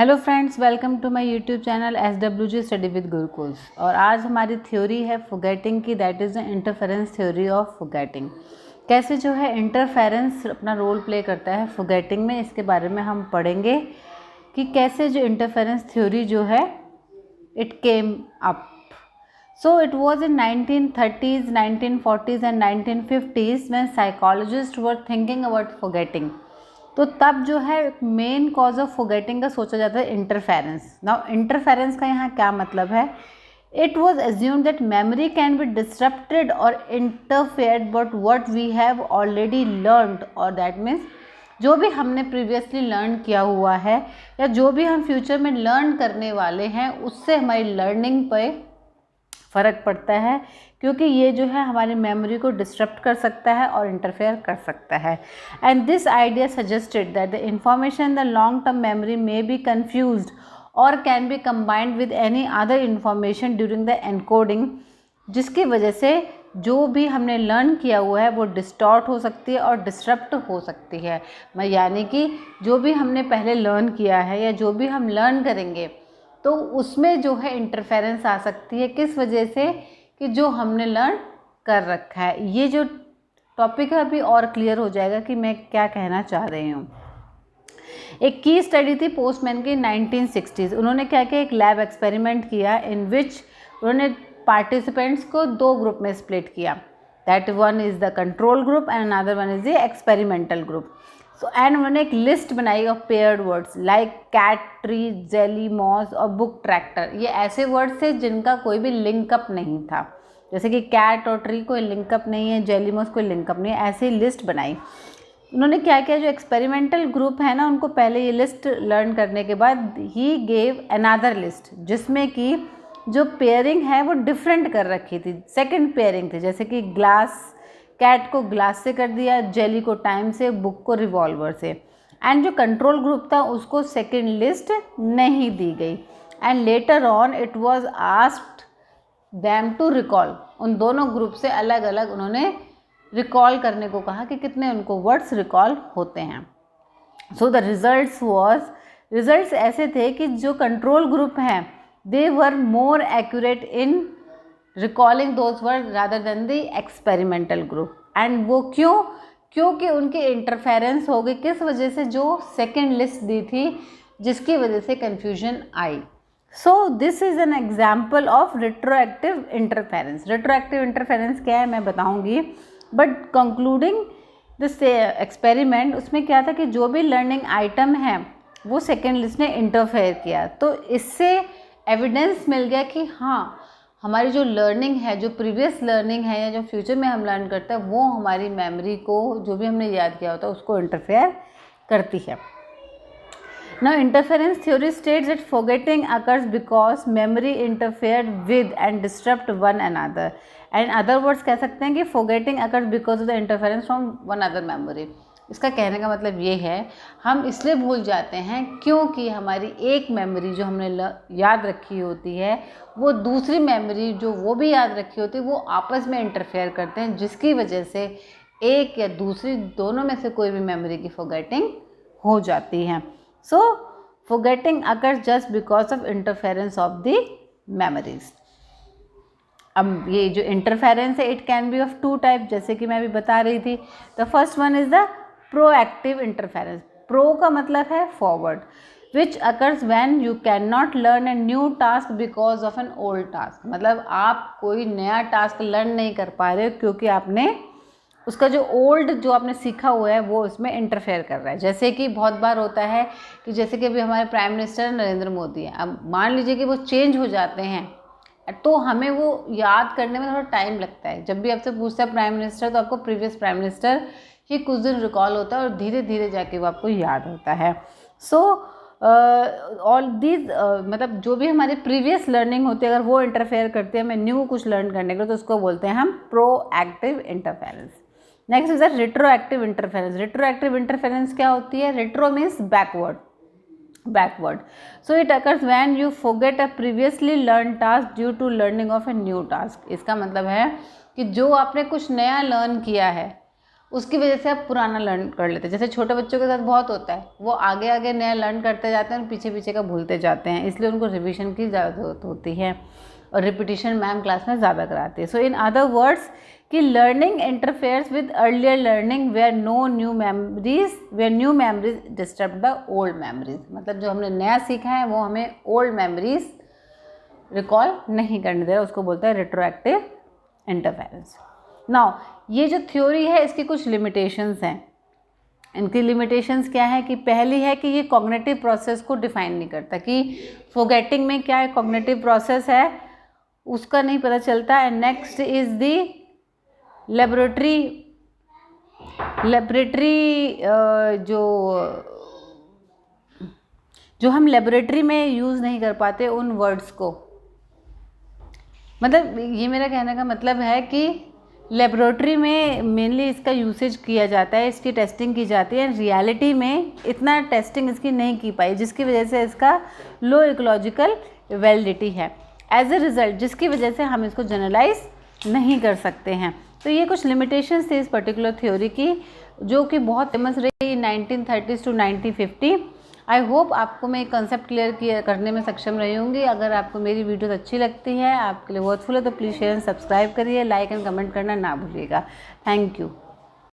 Hello friends, welcome to my YouTube channel SWG study with Gurukuls. और आज हमारी theory है फॉरगेटिंग की, that is the interference theory of forgetting. कैसे जो है इंटरफेरेंस अपना रोल प्ले करता है फॉरगेटिंग में, इसके बारे में हम पढ़ेंगे कि कैसे जो इंटरफेरेंस थ्योरी जो है it came up. So it was in 1930s, 1940s and 1950s when psychologists were thinking about forgetting. तो तब जो है मेन कॉज ऑफ फॉरगेटिंग का सोचा जाता है इंटरफेरेंस। नाउ इंटरफेरेंस का यहाँ क्या मतलब है? It was assumed that memory can be disrupted और interfered but what we have already learned, और दैट मीन्स जो भी हमने प्रीवियसली लर्न किया हुआ है या जो भी हम फ्यूचर में लर्न करने वाले हैं उससे हमारी लर्निंग पे फ़र्क पड़ता है, क्योंकि ये जो है हमारी मेमोरी को डिस्टर्ब कर सकता है और इंटरफेयर कर सकता है। And this idea suggested that the information in the long term memory may be confused और can be combined with any other information during the encoding, जिसकी वजह से जो भी हमने लर्न किया हुआ है वो डिस्टॉर्ट हो सकती है और डिस्टर्ब हो सकती है। यानी कि जो भी हमने पहले लर्न किया है या जो भी हम लर्न करेंगे तो उसमें जो है इंटरफेरेंस आ सकती है। किस वजह से? कि जो हमने लर्न कर रखा है। ये जो टॉपिक है अभी और क्लियर हो जाएगा कि मैं क्या कहना चाह रही हूँ। एक की स्टडी थी पोस्टमैन की 1960s। उन्होंने क्या किया, एक लैब एक्सपेरिमेंट किया इन विच उन्होंने पार्टिसिपेंट्स को दो ग्रुप में स्प्लिट किया। That one is the control group and another one is the experimental group. So and उन्होंने एक लिस्ट बनाई of paired words like cat, tree, jelly, moss और बुक, ट्रैक्टर। ये ऐसे वर्ड्स थे जिनका कोई भी लिंकअप नहीं था, जैसे कि कैट और ट्री कोई लिंकअप नहीं है, जेली, मॉस कोई लिंकअप नहीं है, ऐसे लिस्ट बनाई। उन्होंने क्या किया, जो एक्सपेरिमेंटल ग्रुप है ना, उनको पहले ये लिस्ट लर्न करने के बाद ही गेव अनदर लिस्ट जिसमें कि जो पेयरिंग है वो डिफरेंट कर रखी थी। सेकंड पेयरिंग थी, जैसे कि ग्लास, कैट को ग्लास से कर दिया, जेली को टाइम से, बुक को रिवॉल्वर से। एंड जो कंट्रोल ग्रुप था उसको सेकंड लिस्ट नहीं दी गई। And later on it was asked them to recall. उन दोनों ग्रुप से अलग अलग उन्होंने रिकॉल करने को कहा कि कितने उनको वर्ड्स रिकॉल होते हैं। सो द रिजल्ट्स ऐसे थे कि जो कंट्रोल ग्रुप हैं they were more accurate in recalling those word rather than the experimental group. And वो क्योंकि उनकी इंटरफेरेंस हो गई। किस वजह से? जो सेकेंड लिस्ट दी थी जिसकी वजह से कन्फ्यूजन आई। So this is an example of retroactive interference. Retroactive interference क्या है मैं बताऊंगी, बट कंक्लूडिंग दिस एक्सपेरिमेंट उसमें क्या था कि जो भी लर्निंग आइटम है वो सेकेंड लिस्ट ने इंटरफेयर किया। तो इससे एविडेंस मिल गया कि हाँ, हमारी जो लर्निंग है, जो प्रीवियस लर्निंग है या जो फ्यूचर में हम लर्न करते हैं वो हमारी मेमोरी को, जो भी हमने याद किया होता है उसको इंटरफेयर करती है। Now interference theory states that forgetting occurs because memory interfered with and disrupt one another. And other words कह सकते हैं कि forgetting occurs because of the interference from one other memory. इसका कहने का मतलब ये है, हम इसलिए भूल जाते हैं क्योंकि हमारी एक मेमोरी जो हमने याद रखी होती है वो दूसरी मेमोरी जो वो भी याद रखी होती है वो आपस में इंटरफेयर करते हैं, जिसकी वजह से एक या दूसरी, दोनों में से कोई भी मेमोरी की फॉरगेटिंग हो जाती है। So forgetting occurs just because of interference of the memories. अब ये जो इंटरफेरेंस है it can be of two type, जैसे कि मैं अभी बता रही थी। The first one is the proactive interference. Pro का मतलब है forward, which occurs when you can not learn a new task because of an old task. मतलब आप कोई नया टास्क लर्न नहीं कर पा रहे हो क्योंकि आपने उसका जो ओल्ड जो आपने सीखा हुआ है वो उसमें इंटरफेयर कर रहा है। जैसे कि बहुत बार होता है कि जैसे कि अभी हमारे प्राइम मिनिस्टर नरेंद्र मोदी हैं, अब मान लीजिए कि वो चेंज हो जाते हैं तो हमें वो याद करने में थोड़ा टाइम लगता है। जब भी आपसे पूछता है प्राइम मिनिस्टर तो आपको प्रीवियस प्राइम मिनिस्टर ही कुछ दिन रिकॉल होता है और धीरे धीरे जाके वो आपको याद होता है। सो ऑल दीज मतलब जो भी हमारी प्रीवियस लर्निंग होती है अगर वो इंटरफेयर करती है हमें न्यू कुछ लर्न करने के लिए तो उसको बोलते हैं हम proactive interference. Next is the retroactive interference. Retroactive interference क्या होती है? Retro means backward. So it occurs when you forget a previously learn task due to learning of a new task. इसका मतलब है कि जो आपने कुछ नया लर्न किया है उसकी वजह से आप पुराना लर्न कर लेते हैं। जैसे छोटे बच्चों के साथ बहुत होता है, वो आगे आगे नया लर्न करते जाते हैं और पीछे पीछे का भूलते जाते हैं, इसलिए उनको रिविजन की ज़रूरत होती है और रिपीटिशन मैम क्लास में ज़्यादा कराती है। सो इन अदर वर्ड्स कि learning interferes with earlier learning where new memories disturb the old memories. मतलब जो हमने नया सीखा है वो हमें ओल्ड मेमोरीज रिकॉल नहीं करने दे रहा, उसको बोलते हैं रिट्रोएक्टिव इंटरफेरेंस। नाउ ये जो थ्योरी है इसकी कुछ लिमिटेशंस हैं। इनकी लिमिटेशंस क्या है कि पहली है कि ये कॉग्निटिव प्रोसेस को डिफाइन नहीं करता कि फॉरगेटिंग में क्या है कॉग्निटिव प्रोसेस है उसका नहीं पता चलता। And next is the laboratory जो हम लेबोरेटरी में यूज़ नहीं कर पाते उन वर्ड्स को। मतलब ये मेरा कहने का मतलब है कि लेबोरेटरी में मेनली इसका यूसेज किया जाता है, इसकी टेस्टिंग की जाती है। रियलिटी में इतना टेस्टिंग इसकी नहीं की पाई, जिसकी वजह से इसका लो इकोलॉजिकल वैलिडिटी है एज ए रिज़ल्ट, जिसकी वजह से हम इसको जनरलाइज नहीं कर सकते हैं। तो ये कुछ लिमिटेशंस थे इस पर्टिकुलर थ्योरी की, जो कि बहुत फेमस रही 1930s to 1950। आई होप आपको मैं कंसेप्ट क्लियर करने में सक्षम रही होंगी। अगर आपको मेरी वीडियोस अच्छी लगती है, आपके लिए वर्थफुल है, तो प्लीज़ शेयर एंड सब्सक्राइब करिए, लाइक एंड कमेंट करना ना भूलिएगा। Thank you.